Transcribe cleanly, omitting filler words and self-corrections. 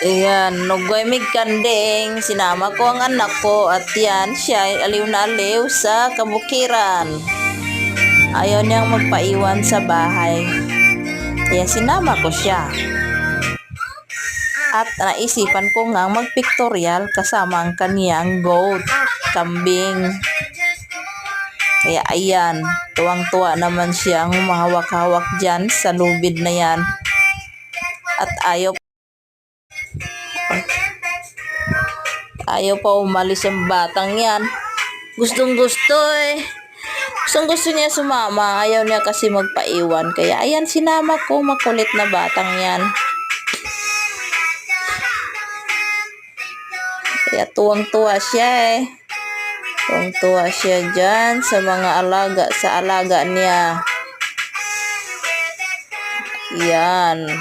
Ayan, nugay mig kandeng. Sinama ko ang anak ko at yan, siya ay aliw na aliw sa kabukiran. Ayaw niyang magpaiwan sa bahay. Kaya sinama ko siya. At naisipan ko nga magpictorial kasama ang kaniyang goat, kambing. Kaya ayan, tuwang-tuwa naman siyang humahawak-hawak dyan sa lubid na yan. At ayaw pa umalis ang batang yan. Gustong gusto eh. Gustong gusto niya sumama. Ayaw niya kasi magpaiwan. Kaya ayan, sinama ko, makulit na batang yan. Kaya tuwang-tuwa siya eh. Tuwang-tuwa siya dyan sa mga alaga, sa alaga niya. Yan.